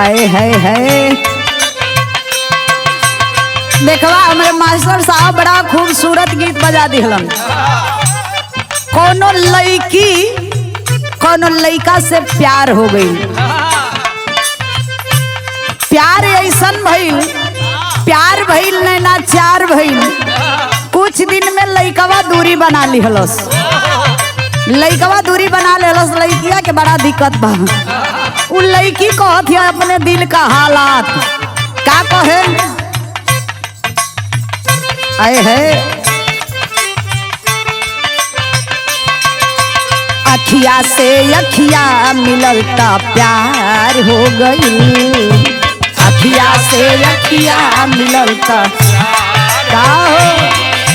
आए है देखवा हमारे मास्टर साहब बड़ा खूबसूरत गीत बजा दिलन। कोनो लड़का से प्यार हो गई, प्यार ऐसन भइल, प्यार भइल नहीं ना चार भइल। कुछ दिन में लड़कवा दूरी बना लिहलस, लड़कवा दूरी बना लेलस। लड़किया के बड़ा दिक्कत बा। उ लड़की कहत है अपने दिल का हालात का कहे। आए है अखिया से अखिया मिलल ता प्यार हो गई, अखिया से अखिया मिलल ता का हो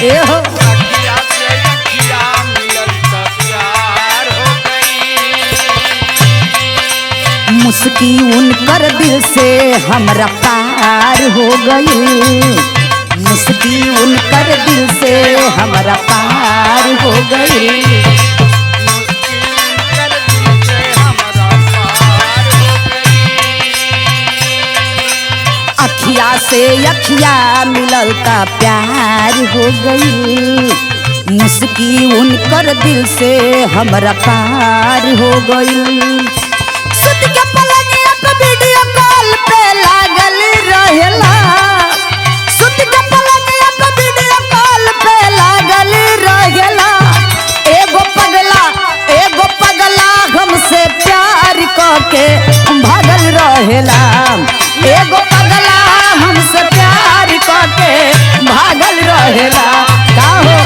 ए हो। मुस्की उनकर दिल से हमरा पार हो गई, मुस्की उनकर दिल से हमरा पार हो गई। अखिया से अखिया मिलल का प्यार हो गई, मुस्की उनकर दिल से हमरा पार हो गई। सुत के पलंगिया पे वीडियो कॉल पे लागल रहेला, सुत के पलंगिया पे वीडियो कॉल पे लागल रहेला। एगो पगला हमसे प्यार करके भागल रहेला, एगो पगला हमसे प्यार करके भागल रहेला का हो।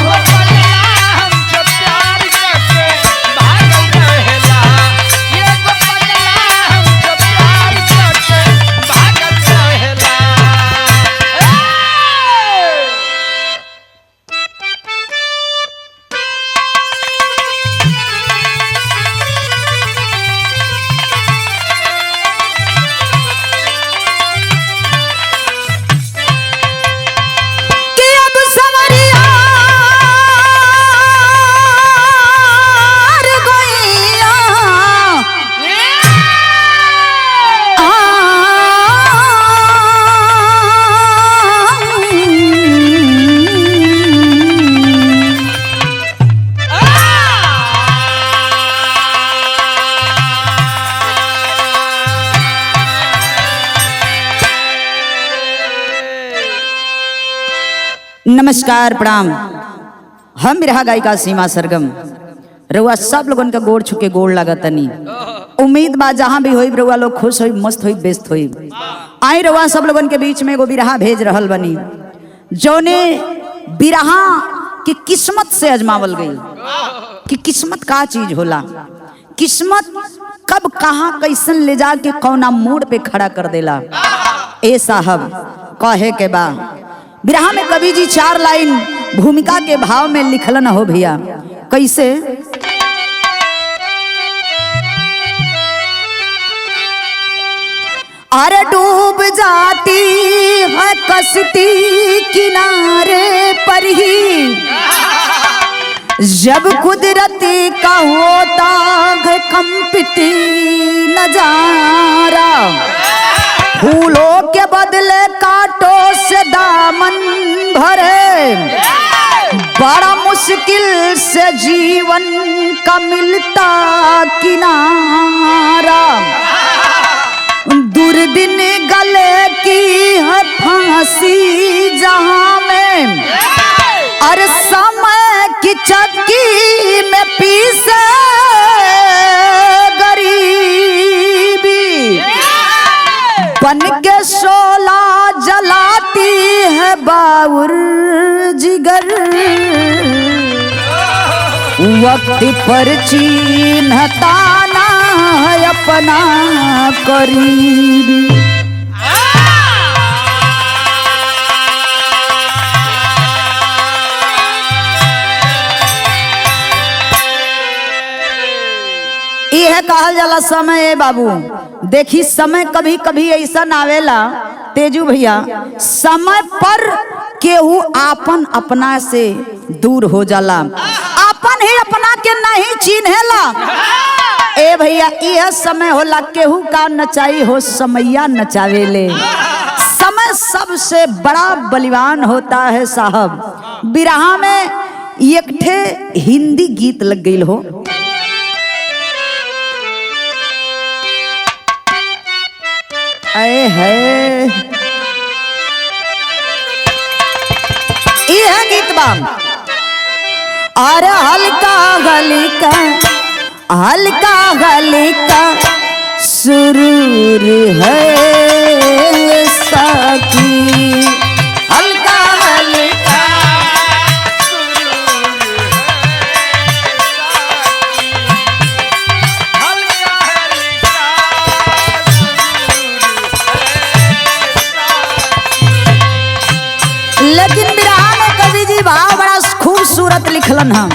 नमस्कार प्रणाम। हम रहा गायिका सीमा सरगम। रउआ सब लोगन का गोड़ छुके गोड़ लागतनी। उम्मीद बा जहाँ भी होई रउआ लोग खुश होई, मस्त होई, बेस्त होई। आई रउआ सब लोगन के बीच में एगो बिरहा भेज रहल बनी, जौने बिरहा की किस्मत से अजमावल गई कि किस्मत का चीज होला, किस्मत कब कहाँ कैसन ले जाके कौना मोड़ पे खड़ा कर देला। ए साहब कहे के बा बिरहा में कवि जी 4 लाइन भूमिका के भाव में लिखलन हो भैया। कैसे? अरे डूब जाती है कश्ती किनारे पर ही, जब कुदरती का होता है कंपिती नजारा। फूलों के बदले कांटों से दामन भरे, बड़ा मुश्किल से जीवन का मिलता किनारा। दुर्दिन गले की है फांसी जहां में, अरे समय की चक्की में पीसे गरीबी। बन के शोला जलाती है बाउर जिगर, वक्त पर चिन्हता ना है अपना करीबी। यह कहल जाला समय। ए बाबू देखी, समय कभी कभी ऐसा आवेला तेजू भैया, समय पर केहू आपन अपना से दूर हो जाला, आपन ही अपना के नहीं चिन्हेला। ए भैया यह समय होला केहू का नचाई हो समैया नचावेले। समय सबसे बड़ा बलिवान होता है साहब। बिरहा में एक ठे हिंदी गीत लग गई हो, है यह गीत बा अरे हल्का हल्का हल्का हल्का सुरूर है सखी, हल्का हल्का सुरूर है हल्का हल्का सुरूर। लेकिन बिरहा में कवि जी भाव बड़ा खूबसूरत लिखलन हम,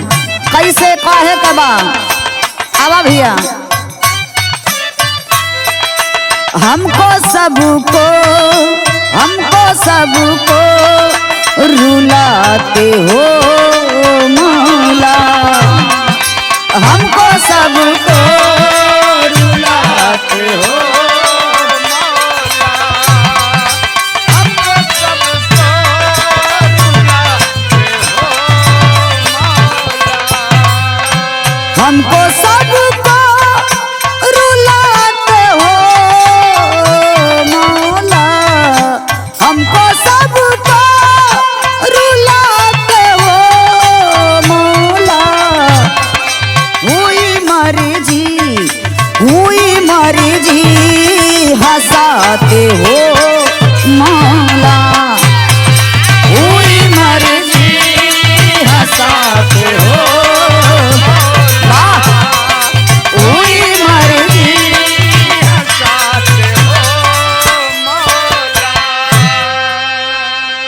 कैसे काहे कबा आवा भैया। हमको सबको रुलाते हो मौला, हमको सबको रुलाते हो हमको सबको रुलाते हो मौला, हमको सबको रुलाते हो मौला। हुई मर्जी हंसाते हो मौला, हुई मर्जी हंसाते हो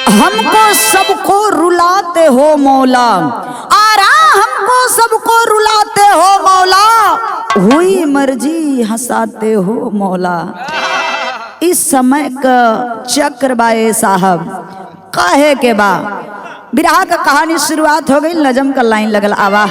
हमको सबको रुलाते हो मौला, आरा हमको सबको रुलाते हो मौला, हुई मर्जी हंसाते हो मौला। इस समय का चक्र बाए साहब काहे के बा। बिरहा का कहानी शुरुआत हो गई, नजम का लाइन लगल आवा।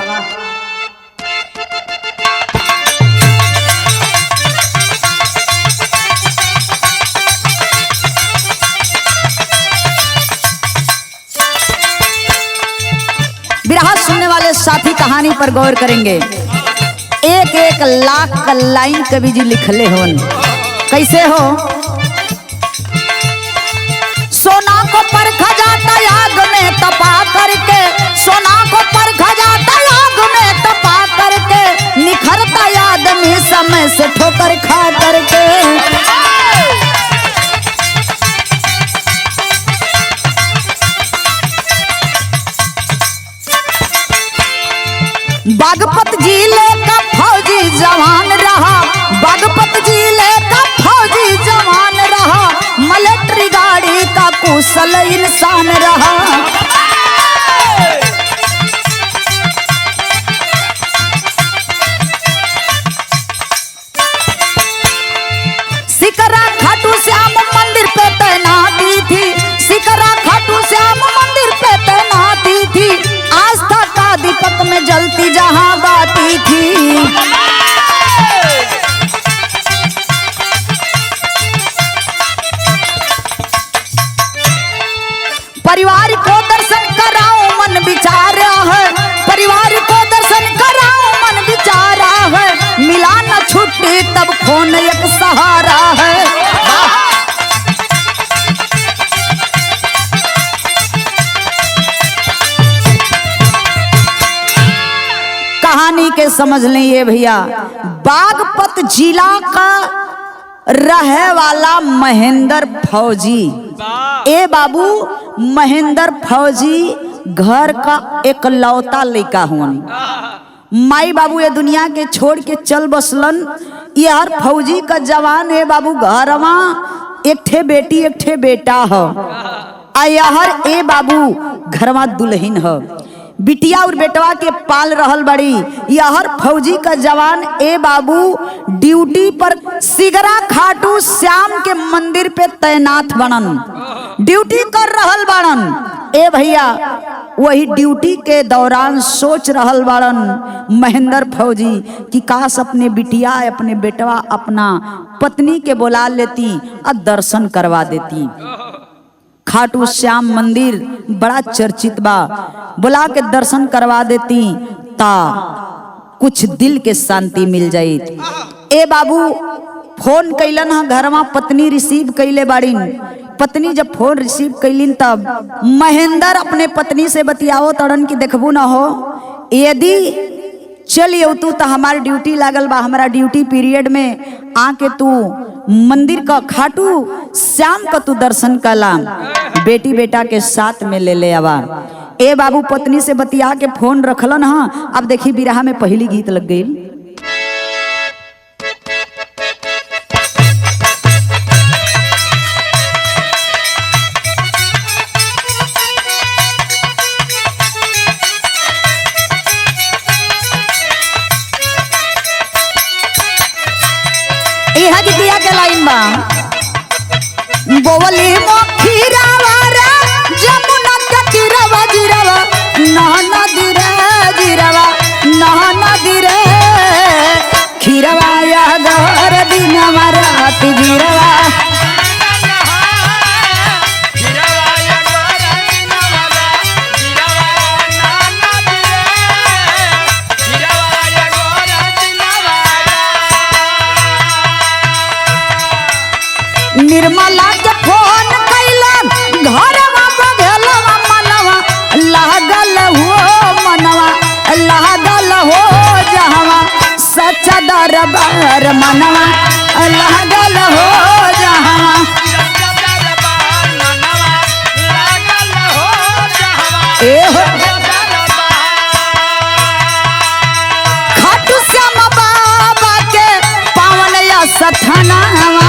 बिरहा सुनने वाले साथी कहानी पर गौर करेंगे। एक एक लाख का लाइन कवि जी लिखले होन, कैसे हो। सोना को परखा जाता आग में तपा करके, सोना को परखा जाता आग में तपा करके, निखरता आदमी समय से ठोकर खा करके। बागपत जिले का फौजी जवान रहा, बागपत जिले का फौजी जवान रहा, मिलिट्री गाड़ी का कुशल इंसान रहा। सिकरा खाटू श्याम मंदिर पे तैनाती थी, सिकरा खाटू श्याम मंदिर पे तैनाती थी, आस्था का दीपक में जलती जहां बाती थी। परिवार को दर्शन कराओ मन विचारा है, परिवार को दर्शन कराओ मन विचारा है, मिला न छुट्टी तब फोन एक सहारा है। कहानी के समझ लें भैया। बागपत जिला का रहे वाला महेंद्र फौजी, ए बाबू महेंद्र फौजी घर का एकलौता लड़का हुआ। माई बाबू ये दुनिया के छोड़ के चल बसलन। यार फौजी का जवान है बाबू, घरवा एक ठे बेटी एक ठे बेटा हो। यार ए बाबू घरवा दुल्हन हो, बिटिया और बेटवा के पाल रहल बड़ी। यहर फौजी का जवान ए बाबू ड्यूटी पर सिगरा खाटू श्याम के मंदिर पे तैनात बनन, ड्यूटी कर रहल बनन। ए भैया वही ड्यूटी के दौरान सोच रहल बाड़न महेंद्र फौजी कि काश अपने बिटिया अपने बेटवा अपना पत्नी के बुला लेती और दर्शन करवा देती। खाटू श्याम मंदिर बड़ा चर्चित बा, बुला के दर्शन करवा देती ता कुछ दिल के शांति मिल जाई। ए बाबू फोन कैलन हा घर में, पत्नी रिसीव कैले बाड़ीन। पत्नी जब फोन रिसीव कैलिन तब महेंद्र अपने पत्नी से बतियाओ तड़न की देखबू ना हो, यदि चलिए तू तो हमारी ड्यूटी लागल बा, हमारा ड्यूटी पीरियड में आके तू मंदिर का खाटू श्याम का तू दर्शन कला, बेटी बेटा के साथ में ले आवा। ए बाबू पत्नी से बतिया के फोन रखलन हा। अब देखी बिरहा में पहली गीत लग गई। गीतिया के लाइन बा, बोवली मोखीरावा रे जमुना के तीरवा जीरावा नहना दिरे जीरावा नहना दिरे खीरवा या घर दिनवा रात जीरावा निर्मला के फोन कैलन घरवा बघलवा मनवा लागल हो मनवा लागल हो जहवा सच्चा दरबार मनवा लागल हो जहवा खाटू श्याम बाबा के पावन या सथनावा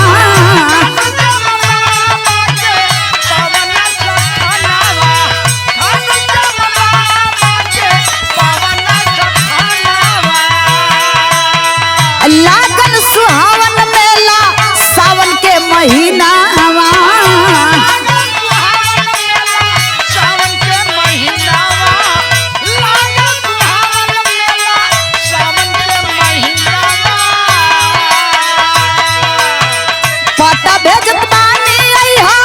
लागल सुहावन मेला सावन के महीना पता भेजत बानी अइहा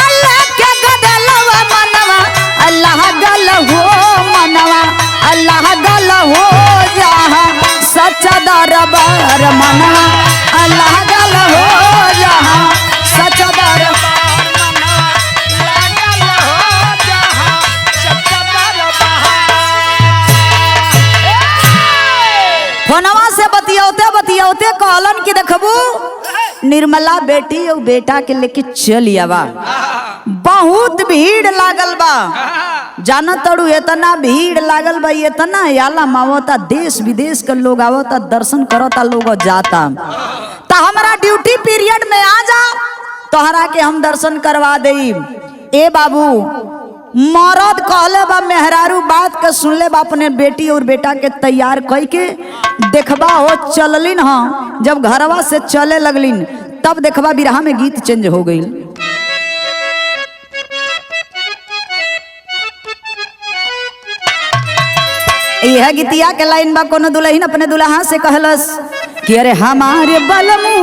अल्लाह के गदलवा मनवा अल्लाह गल हो मनवा अल्लाह गल हो जहाँ सच्चा दरबार मनवा अल्लाह गल हो जहाँ सच्चा दरबार फोनवा से बतियाते बतियाते कहलन कि देखबू निर्मला बेटी और बेटा के लेके चल आवा, बहुत भीड़ लागल बा, जाना तड़ू इतना भीड़ लागल बा, इतना आला मावता देश विदेश के लोग आवता दर्शन करता लोग जाता। तो हमारा ड्यूटी पीरियड में आ जा, तोहरा के हम दर्शन करवा दे। ए बाबू मरद कहले बा मेहरारू बात के सुनले बा, अपने बेटी और बेटा के तैयार कई के देखबा हो चललिन हाँ। जब घरवा से चले लगलिन तब देखबा बिरहा में गीत चेंज हो गई। यह गीतिया के लाइन बा, कोनो दुल्हन अपने दुल्हा से कहलस कि अरे हमारे बलमू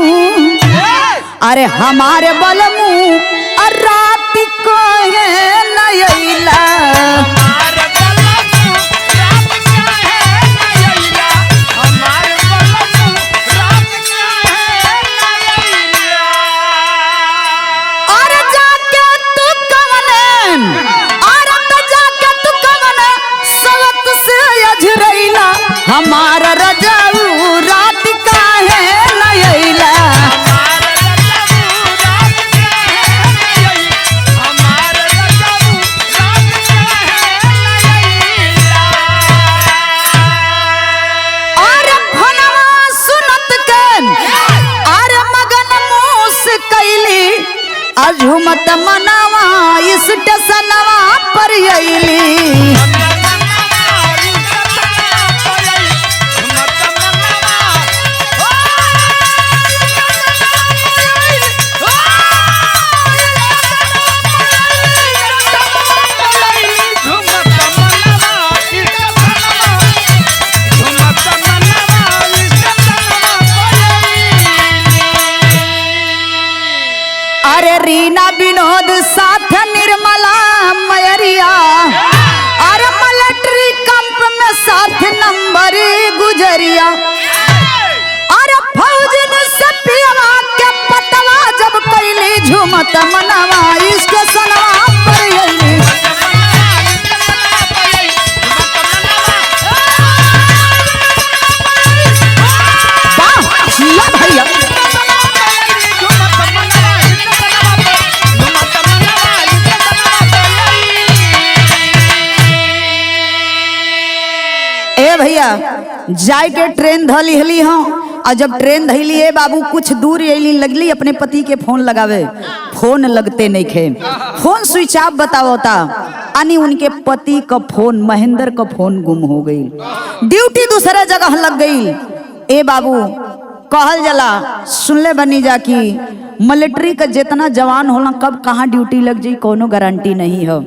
अरे हमारे बलमू रात को नयला हमारा रजाऊ रात का है नयला झुमत मनावा स्टेशनवा पर अइली साथ निर्मला मयरिया और मिलिट्री कैंप में साथ नंबर गुजरिया और फौजन से पियवा के पतवा जब कैली झुमत मनवा इसके सनवा पर यही भैया ए भैया जाए के ट्रेन धली हली हाँ और जब ट्रेन धैली है बाबू कुछ दूर अली लगली अपने पति के फोन लगावे फोन लगते नहीं खे फोन स्विच ऑफ बतावता यानी उनके पति का फोन महेंद्र का फोन गुम हो गई ड्यूटी दूसरा जगह लग गई। ए बाबू कहल जला सुनले बनी जा कि मिलिट्री का जितना जवान होला कब कहाँ ड्यूटी लग जाई कोनो गारंटी नहीं हो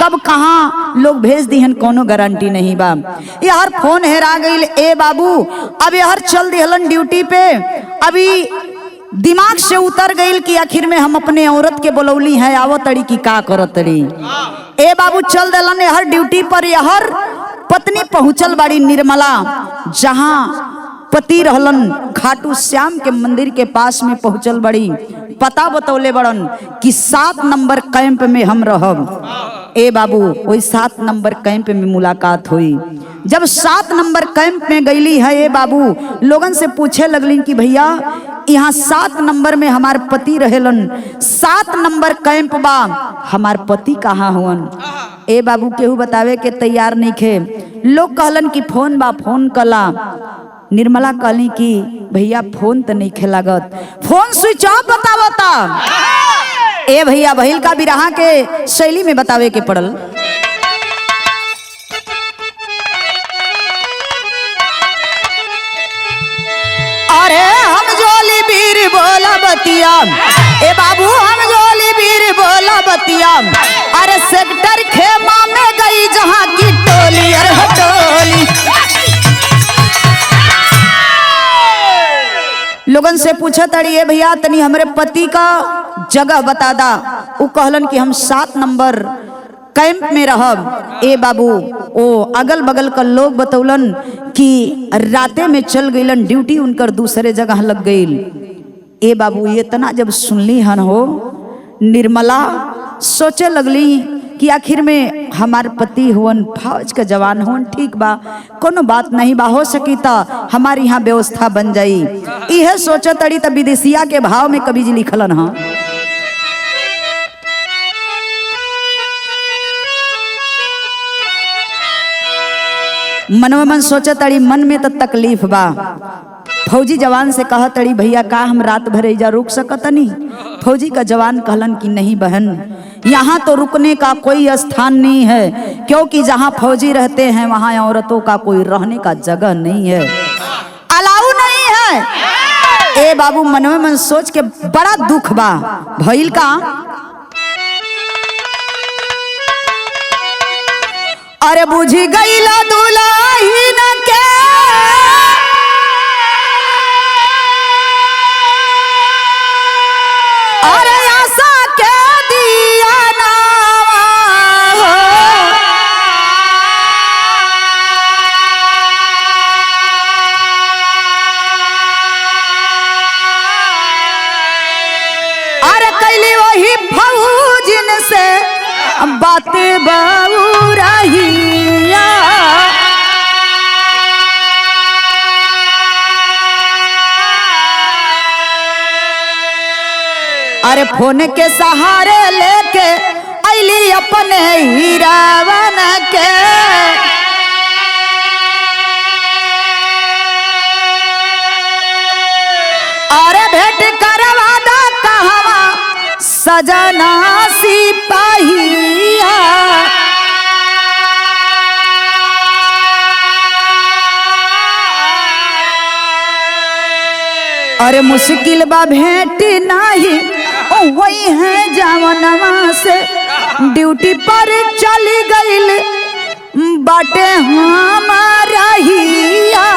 कब कहाँ लोग भेज दिहन कोनो गारंटी नहीं बा। यार फोन हेरा गई ए बाबू अब यार चल दिहलन ड्यूटी पे अभी दिमाग से उतर गई कि आखिर में हम अपने औरत के बोलौली है आवो तड़ी की का करत तड़ी। ए बाबू चल दिलन हर ड्यूटी पर यहर पत्नी पहुंचल बाड़ी निर्मला जहां पति रहलन खाटू श्याम के मंदिर के पास में पहुंचल बड़ी पता बतौले बड़न कि 7 नंबर कैंप में हम रहब। ए बाबू वही 7 नंबर कैंप में मुलाकात हुई। जब 7 नंबर कैंप में गईली है ए बाबू लोगन से पूछे लगली कि भैया यहाँ 7 नंबर में हमार पति रहेलन 7 नंबर कैंप बा हमार पति कहाँ हुवन। ए बाबू केहू बतावे के तैयार नहीं खे। लोग कहलन कि फोन बा फोन कला। निर्मला कहली कि भैया फोन तो नहीं खेलागत फोन स्विच ऑफ बतावता। ए भैया बहिल का बिरहा के शैली में बतावे के पड़ल। अरे हम जोली बीर बोला बतिया ए बाबू हम जोली बीर बोला बतिया अरे सेक्टर खेमा में गई जहां की टोली अरे टोली लोगन से पूछा तड़ी ए भैया तनी हमरे पति का जगह बता दा। वो कहलन कि हम 7 नंबर कैंप में रहब। ए बाबू ओ अगल बगल का लोग बतौलन कि राते में चल गईलन ड्यूटी उनकर दूसरे जगह लग गई। ए बाबू ये तना जब सुनली हन हो निर्मला सोचे लगली कि आखिर में हमार पति हुवन फौज का जवान हुवन ठीक बा कोनो बात नहीं बा हो सकी ता हमारी यहाँ व्यवस्था बन जाई। यह सोचा तड़ी तब विदेशिया के भाव में कभी जी लिखलन हाँ मनवा मन सोचा तड़ी मन में तो तकलीफ बा। फौजी जवान से कहा तड़ी भैया का हम रात भर जा रुक सकतनी। फौजी का जवान कहलन कि नहीं बहन यहाँ तो रुकने का कोई स्थान नहीं है क्योंकि जहाँ फौजी रहते हैं वहाँ औरतों का कोई रहने का जगह नहीं है अलाउ नहीं है। ए बाबू मनवे मन सोच के बड़ा दुख बा भइल का अरे बुझी गईला दुल्हन के अरे आशा के दिया नावा हो अरे कैली वही फौजिन से बात बाबू रहिया अरे फोन के सहारे लेके अली अपने हीरावन के अरे भेंट करवा दा कहवा सजना सिपाहिया अरे मुश्किल बा भेंट नहीं वही है जवनवा से ड्यूटी पर चली गईल बाटे हमारा हिया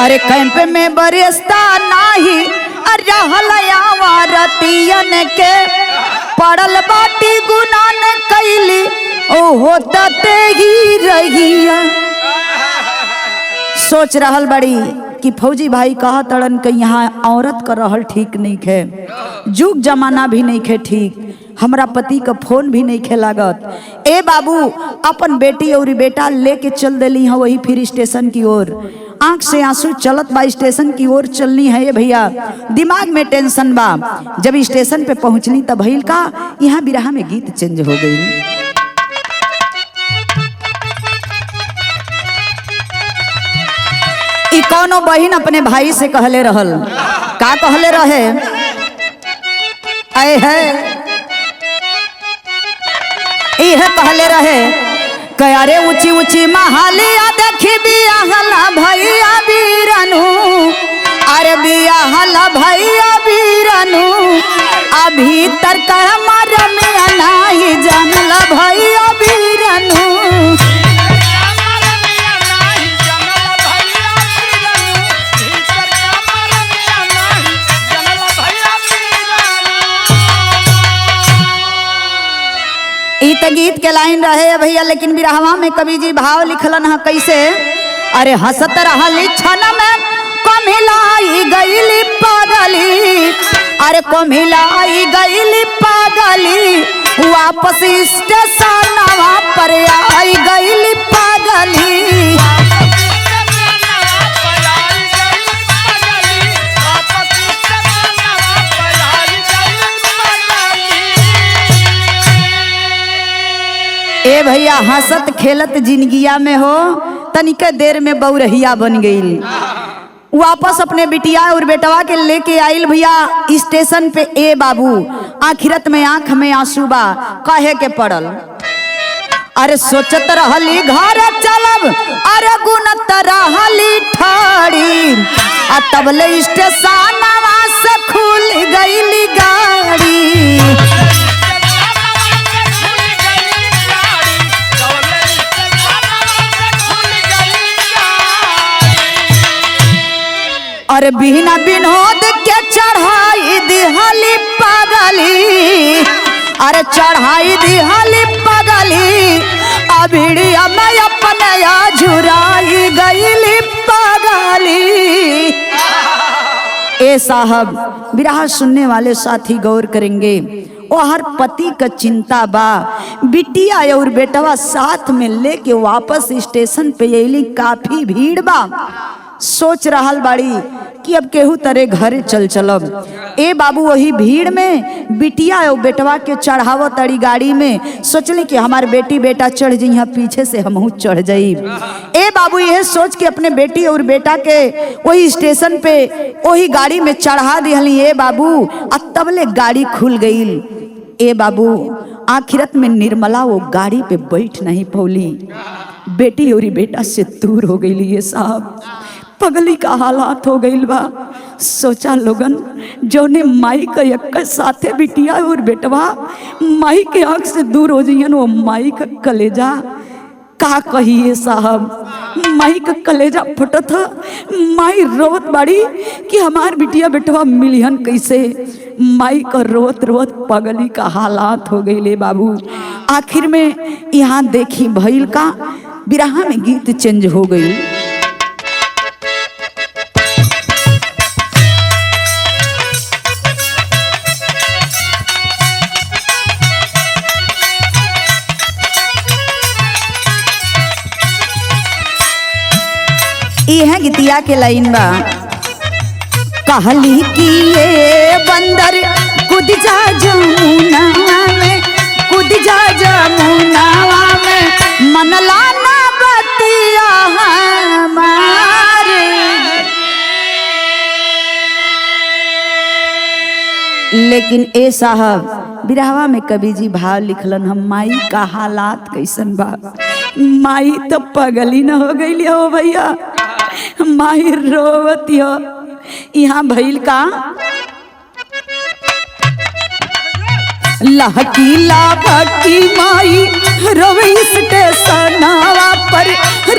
अरे कैंप में बरिस्ता नाही रतियन के पड़ल बाटी गुनान कैली ओ होता ते ही रहिया। सोच रहल बड़ी कि फौजी भाई कहा तड़न के यहाँ औरत का रहल ठीक नहीं खे, जुग जमाना भी नहीं खे ठीक, हमरा पति का फोन भी नहीं खे लागत। ए बाबू अपन बेटी और बेटा लेके चल देली है वही फिर स्टेशन की ओर। आंख से आंसू चलत बा, स्टेशन की ओर चलनी है ये भैया, दिमाग में टेंशन बा। जब स्टेशन पे पहुंचनी तब भइल का यहाँ बिरहा में गीत चेंज हो गई। कौनो बहन अपने भाई से कहले रहल, का कहले रहे, आए है यह कहले रहे कयारे ऊंची ऊंची महालिया देखी बियाहला भैया बीरनु, अरे बियाहला भैया बीरनु अभी तक हमार में नहीं जानला भैया बीरनु। गीत के लाइन रहे भैया, लेकिन बिरहवा में कवि जी भाव लिखलन है कैसे, अरे हंसत रहली छन में कमिलाई गईली पागली, अरे कमिलाई गईली पागली वापस स्टेशनवा पर आई गईली पागली। ए भैया हंसत खेलत जिंदगिया में हो तनिक देर में बौरहिया बन गई, वापस अपने बिटिया और बेटवा के लेके आइल भैया स्टेशन पे। ए बाबू आखिरत में आंख में आंसू बा, कहे के पड़ल, अरे सोचत रहली घर चलब, अरे गुनत रहली ठाड़ी आ तबले स्टेशनवा से खुल गईली गाड़ी। अरे बिना विनोद के चढ़ाई दिहली पगली, अरे चढ़ाई दिहली पगली अभिड़िया में अपने झुराई गईली पगली। ए साहब बिरहा सुनने वाले साथी गौर करेंगे, वो हर पति का चिंता बा, बिटिया और बेटवा साथ में लेके वापस स्टेशन पे अली, काफी भीड़ बा। सोच रहल बाड़ी कि अब केहू तरे घरे चल चलब। ए बाबू वही भीड़ में बिटिया और बेटवा के चढ़ाव तड़ी गाड़ी में, सोचली कि हमार बेटी बेटा चढ़ जाइए पीछे से हमहू चढ़ जाई। ए बाबू यह सोच के अपने बेटी और बेटा के वही स्टेशन पे वही गाड़ी में चढ़ा दिहली। ए बाबू तबले गाड़ी खुल गई। ए बाबू आखिरत में निर्मला वो गाड़ी पे बैठ नहीं पौली, बेटी और बेटा से दूर हो गई। ये साहब पगली का हालात हो गई बा। सोचा लोगन जौने माई का एक साथे बिटिया और बेटवा माई के आंख से दूर हो जाइए, वो माई का कलेजा का कहिए साहब, माई का कलेजा फटत था। माई रोवत बाड़ी कि हमार बिटिया बेटवा मिलियन कैसे, माई का रोवत रोवत पगली का हालात हो गई ले बाबू। आखिर में यहाँ देखी भइल का बिरहा में गीत चेंज हो गई। यह गीतिया के लाइन बा, कहली कि ये बंदर कूद जा जमुना में, कूद जा जमुना में मनला ना बतिया हमारे। लेकिन ए साहब बिरहवा में कवि जी भाव लिखलन, हम माई का हालात कैसन बा। माई तो पगली न हो गई हो भैया, माई रोवती हो। यहाँ भइल का लहकीला भक्की माई रोवे स्टेशनवा पर,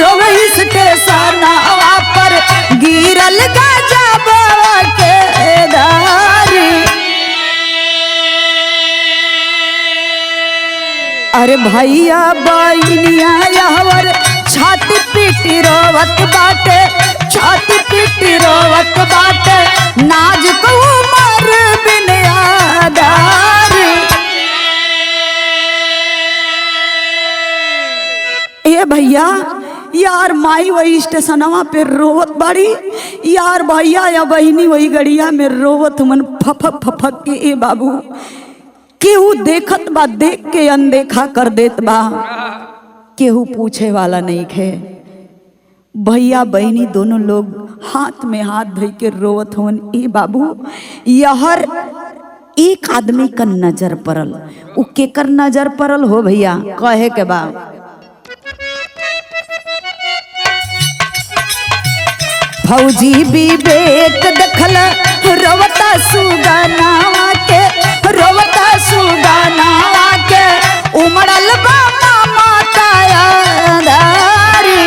रोवे स्टेशनवा पर गिरल गजबवा के दारी। अरे भैया बहनिया यावर छाती पीटी रोवत बाटे, छाती पीटी रोवत बाटे नाजुक उमर बिन आधार। ए भैया यार माई वही स्टेशनवा पे रोवत बाड़ी, यार भैया या बहनी वही गड़िया में रोवत मन फफक फफक के। ए बाबू केहू देखत बा, देख के अनदेखा कर देत बा, केहू पूछे वाला नहीं खे। भैया बहनी दोनों लोग हाथ में हाथ धर के रोवत हवन। ए बाबू यहर एक आदमी का नजर पड़ल, उ केकर नजर पड़ल हो भैया कहे के बा। फौजी विवेक देखल रोवता सुगनावा के, रोवता सुगनावा के उमड़ल बा माता दारी।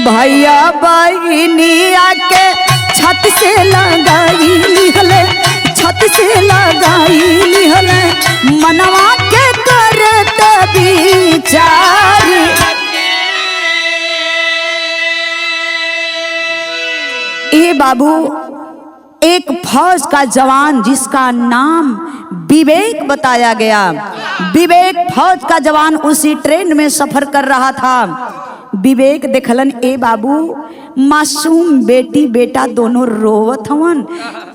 भैया बहनिया के छत से लगाई लिहले, छत से लगाई लिहले मनवा के करत विचारी। ए बाबू एक फौज का जवान जिसका नाम विवेक बताया गया, विवेक फौज का जवान उसी ट्रेन में सफर कर रहा था। विवेक देखलन ए बाबू मासूम बेटी बेटा दोनों रोवत हवन।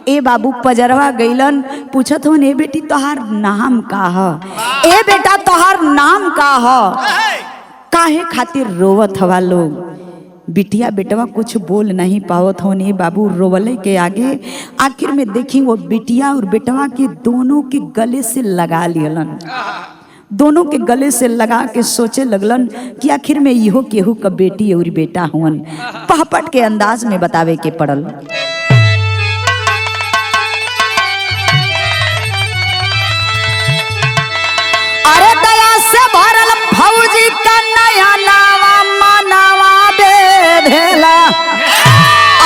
ए बाबू पजरवा गईलन पूछत हवन ए बेटी तोहार नाम का ह, ए बेटा तोहार नाम का ह, काहे खातिर रोवत हवा लोग। बिटिया बेटवा कुछ बोल नहीं पावत हो। नहीं बाबू रोवले के आगे आखिर में देखी वो बिटिया और बेटवा के दोनों के गले से लगा लियलन, दोनों के गले से लगा के सोचे लगलन कि आखिर में इहो केहू का बेटी और बेटा हुवन। पहपट के अंदाज में बतावे के पड़ल। अरे दया से भरल फौजी का नया नावा मनावा बेधेला,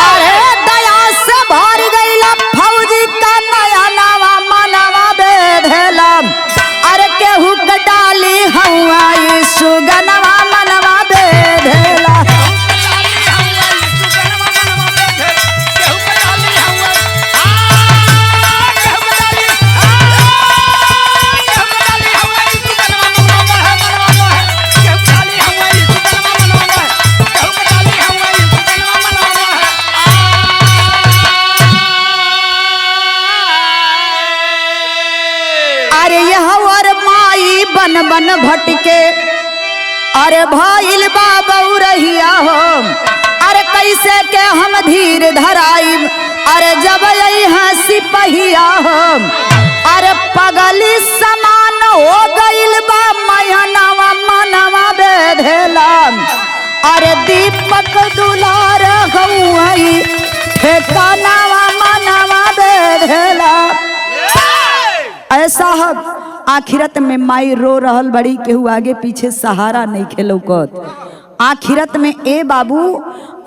अरे दया से भर गईला फौजी का नया नावा मनावा बेधेला। अरे केहू के डाली हवा सुगनवा मनवा बेधेला। बन बन भटके अरे भइल बाबू रहिया हो, अरे कैसे के हम धीर धराई, अरे जब यहाँ सिपहिया हो, अरे पगली समान हो गइल बा मयनवा मनवा बेधेला। अरे दीपक दुलार गौई ठेकानावा मनवा बेधेला। ऐसा आखिरत में माई रो रहल बड़ी, केहू आगे पीछे सहारा नहीं खेलौकत। आखिरत में ए बाबू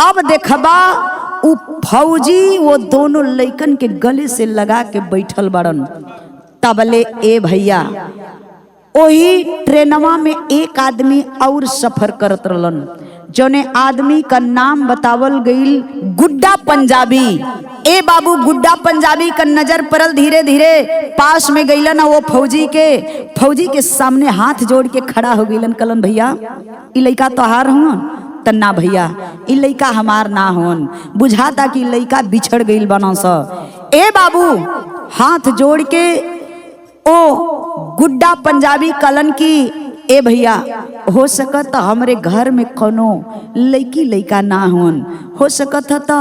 अब देखबा उ फौजी वो दोनों लइकन के गले से लगा के बैठल बड़न। तबले ए भैया वही ट्रेनवा में एक आदमी और सफर करत रहलन, जोने आदमी का नाम बतावल गईल गुड्डा पंजाबी। ए बाबू गुड्डा पंजाबी का नजर पड़ल, धीरे धीरे पास में गईलन। वो फौजी के सामने हाथ जोड़ के खड़ा हो गईलन। कलन भैया ई लइका तोहार हुन? तन्ना भैया ई लइका हमार ना होन, बुझाता कि लइका बिछड़ गईल बना सा। ए बाबू हाथ जोड़ के ओ गुड्डा पंजाबी कलन की ए भैया हो सकत हमरे घर में कोनो लड़की लड़का ना होन, हो सकत है तो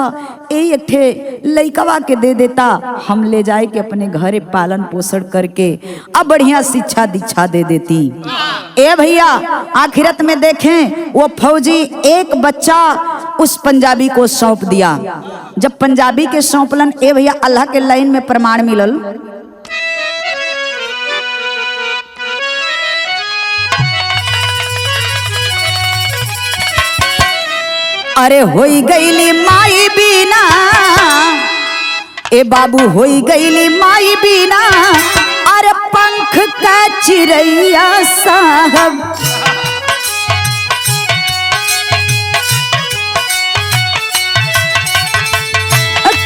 एक ठे लड़कवा के दे देता, हम ले जाए के अपने घरे पालन पोषण करके अब बढ़िया शिक्षा दीक्षा दे देती। ए भैया आखिरत में देखें वो फौजी एक बच्चा उस पंजाबी को सौंप दिया। जब पंजाबी के सौंपलन ए भैया अल्लाह के लाइन में प्रमाण मिलल, अरे होई गईली माई बीना, ए बाबू होई गईली माई बीना, अरे पंख का चिरैया साहब,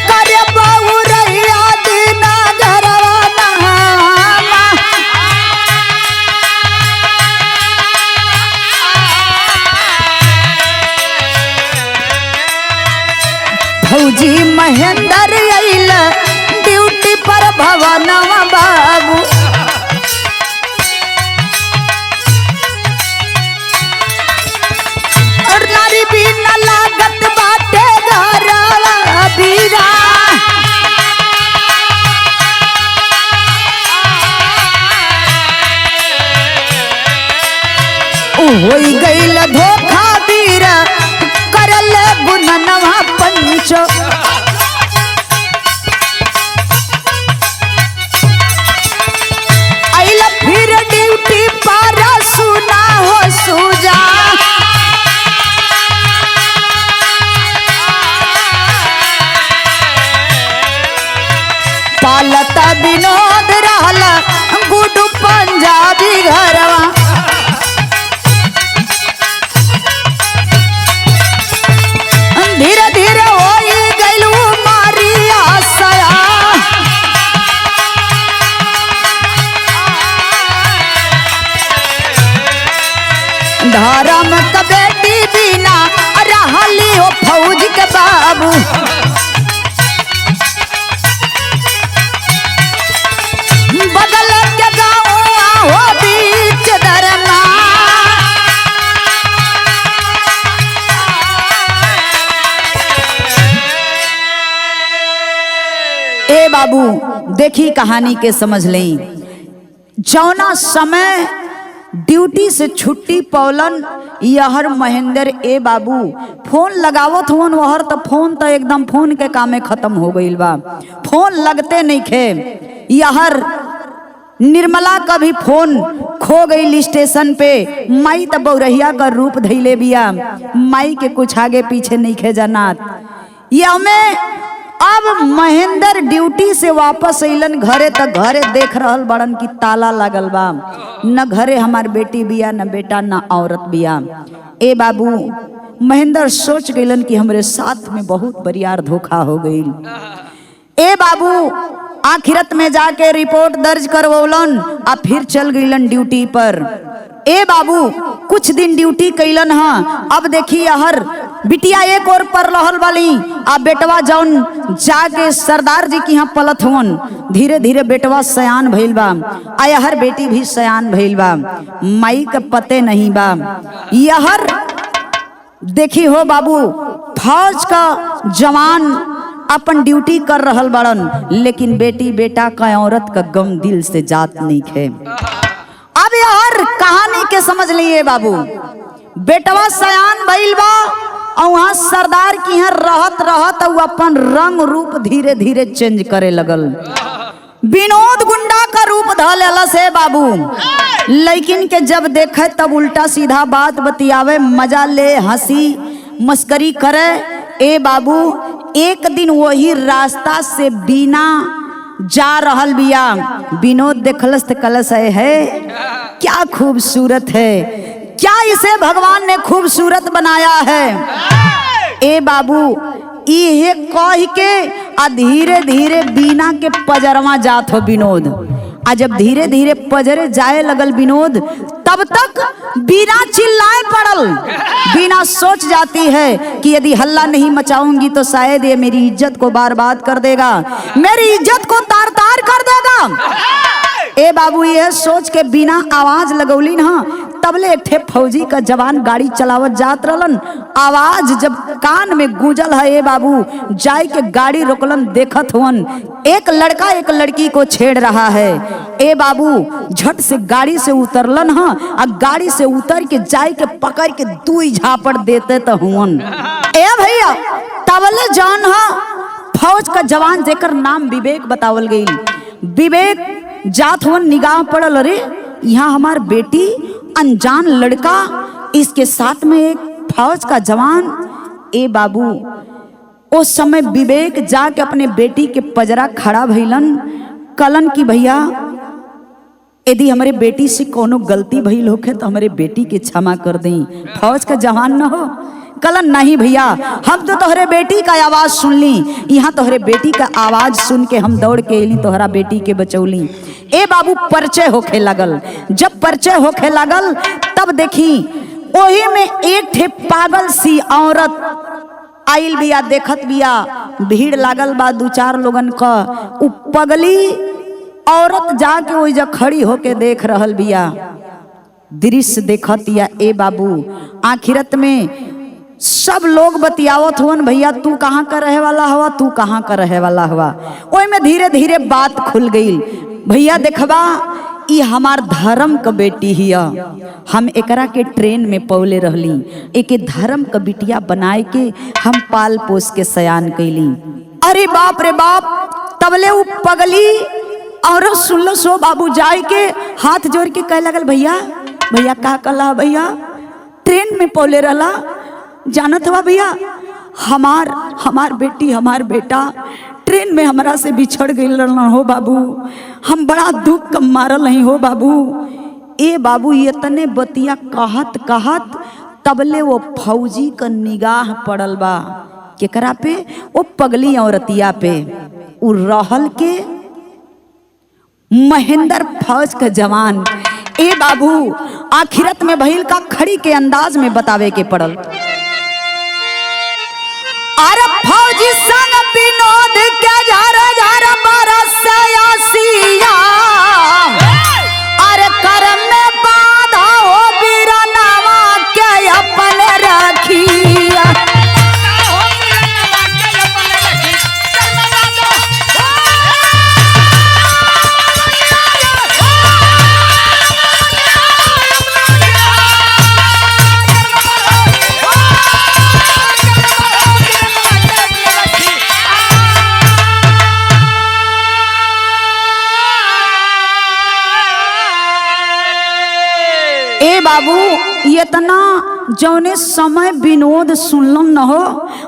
करे बाबू रैया दीना घरवाना, फौजी महेंद्र आइल ड्यूटी पर भवनवा बाबू, और नारी भी न लागत बाटे घरवा बीरा, होई गईल धोखा बीरा, करल गुननवा पंचो, आइल फिर ड्यूटी पर सुना हो सूजा, पालत विनोद रहला गुडू पंजाबी घरवा, धीरे धीरे होई गइलू मारिया सया, धर्म का बेटी बिना रहली हो फौज के बाबू, बगल के गाँव हो बीच दरमा, ए बाबू देखी कहानी के समझ लें, जौना समय ड्यूटी से छुट्टी पौलन यहर महेंद्र ए बाबू फोन लगावत हुन वहर तो फोन तो एकदम फोन के कामे खत्म हो गईल बा, फोन लगते नहीं खे। यहर निर्मला का भी फोन खो गई स्टेशन पे, माई तो बौरहिया का रूप धैले बिया, माई के कुछ आगे पीछे नहीं खे जनात। ये हमें अब महेंद्र ड्यूटी से वापस अइलन घरे, तो घरे देख रहल बड़न की ताला लागल बा, न घरे हमार बेटी बिया, न बेटा, न औरत बिया। ए बाबू महेंद्र सोच गइलन कि हमरे साथ में बहुत बरियार धोखा हो गईल। ए बाबू आखिरत में जाके रिपोर्ट दर्ज करवौलन आ फिर चल गइलन ड्यूटी पर। ए बाबू कुछ दिन ड्यूटी कैलन हाँ, अब देखी हर बिटिया एक और पर रहल वाली आ बेटवा जौन जाके सरदार जी की यहाँ पलत हुन, धीरे धीरे बेटवा सयान भइल बा, आ हर बेटी भी सयान भइल बा, माई के पते नहीं बा। यहर देखी हो बाबू फौज का जवान अपन ड्यूटी कर रहल बड़न, लेकिन बेटी बेटा का औरत का गम दिल से जात नहीं खे। अब यार कहानी के समझ लिए बाबू, बेटवा सयान भइल बा और वहां सरदार की यहाँ रहत रहत अपन रंग रूप धीरे धीरे चेंज करे लगल, विनोद गुंडा का रूप धल से बाबू। लेकिन के जब देखे तब उल्टा सीधा बात बतियावे, मजा ले, हंसी मस्करी करे। ए बाबू एक दिन वही रास्ता से बिना जा रहल बिया, विनोद देखलस त कलस है क्या खूबसूरत है, क्या इसे भगवान ने खूबसूरत बनाया है। ए बाबू ये कह के आ धीरे धीरे बीना के पजरवा जात हो विनोद। आ जब धीरे धीरे पजरे जाए लगल विनोद, तब तक बीना चिल्लाए पड़ल। बीना सोच जाती है कि यदि हल्ला नहीं मचाऊंगी तो शायद ये मेरी इज्जत को बर्बाद कर देगा, मेरी इज्जत को तार तार कर देगा। ए बाबू ये सोच के बिना आवाज लगौली ना, तबले एक ठे फौजी का जवान गाड़ी चलावत जात रहलन। आवाज जब कान में गूंजल है ए बाबू, जाय के गाड़ी रोकलन, देखत हुवन एक लड़का एक लड़की को छेड़ रहा है। ए बाबू झट से गाड़ी से उतरलन ह, आ गाड़ी से उतर के जाय के पकड़ के दुई झापड़ देते तो हुवन। ए भैया तबले जान ह फौज का जवान जेकर नाम विवेक बतावल गई। विवेक जात हुवन, निगाह पड़ल, अरे यहाँ हमार बेटी अनजान लड़का, इसके साथ में एक फौज का जवान। ए बाबू उस समय विवेक जाके अपने बेटी के पजरा खड़ा भइलन, कलन की भैया यदि हमारे बेटी से कोनो गलती भइल होखे तो हमारे बेटी के क्षमा कर दें। फौज का जवान न हो, कलन नहीं भैया, हम तो तोहरे बेटी का आवाज सुन ली, यहाँ तोहरे बेटी का आवाज सुन के हम दौड़ के अली, तोहरा बेटी के बचौली। ए बाबू परिचय होखे लगल, जब परिचय होखे लगल तब देखी ओही में एक ठे पागल सी औरत आइल बिया, देखत बिया, भीड़ लागल बा दू चार लोगन का। उ पगली औरत जाके ओई जा खड़ी होके देख रहल बिया, दृश्य देखत या। ए बाबू आखिरत में सब लोग बतियावत हुवन, भैया तू कहाँ का रहे वाला हवा, तू कहाँ का रहे वाला हवा। ओई में धीरे धीरे बात खुल गई, भैया देखबा ई हमार धर्म का बेटी हिया, हम एकरा के ट्रेन में पौले रहली, एके धर्म का बिटिया बनाए के हम पाल पोस के सयान कैली। अरे बाप रे बाप, तबले उ पगली और सुन लो सो बाबू जाय के हाथ जोड़ के कह लगल, भैया भैया का कला भैया, ट्रेन में पौले रहला, जानत हुआ भैया हमार बेटी हमार बेटा ट्रेन में हमरा से बिछड़ गई हो बाबू, हम बड़ा दुख कम मारल नहीं हो बाबू। ए बाबू ये तने बतिया कहत कहत तबले वो फौजी का निगाह पड़ल बा केकरा पे, वो पगली औरतिया पे। उ रहल के महेंद्र फौज का जवान। ए बाबू आखिरत में भइल का खड़ी के अंदाज में बतावे के पड़ल। अरे फौजी संग विनोद के झार झार बरसयासिया, अरे करम में बाधा हो बीरनावा के अपने रखिया। बाबू ये तना जौने समय विनोद सुनलन न हो,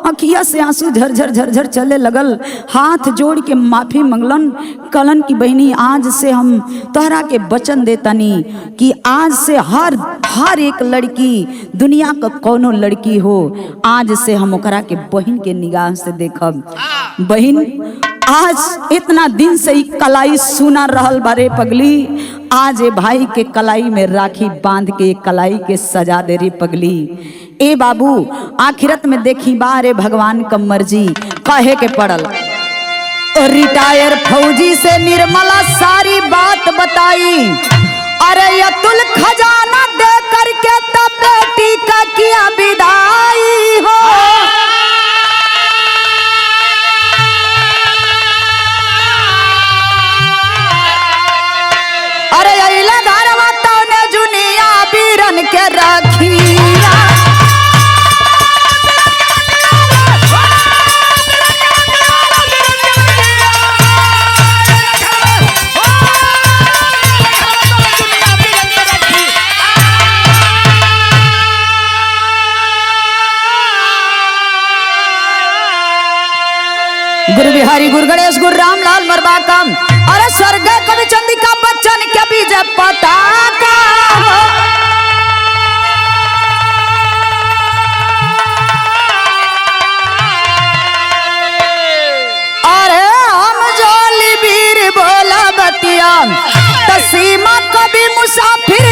अखिया से आंसू झरझर झरझर चले लगल, हाथ जोड़ के माफी मंगलन, कलन की बहनी आज से हम तोहरा के वचन देतनी कि आज से हर एक लड़की दुनिया का कोनो लड़की हो, आज से हम ओकरा के बहन के निगाह से देखब। बहन आज इतना दिन से ही कलाई सुना रहल बारे पगली, आज ए भाई के कलाई में राखी बांध के कलाई के सजा दे रे पगली। ए बाबू आखिरत में देखी बारे भगवान का मर्जी कहे के पड़ल। रिटायर फौजी से निर्मला सारी बात बताई, अरे अतुल खजाना दे करके तब बेटी का किया विदाई हो। अरे अइला घरवा तौने जुनिया बीरन के रखिया। गुरु बिहारी गुरु गणेश गुरु रामलाल मरबाकम, अरे स्वर्ग कवि चंदिका बच्चन के बीज पताका। अरे हम जोली वीर बोला बतिया, तसीमा कभी मुसाफिर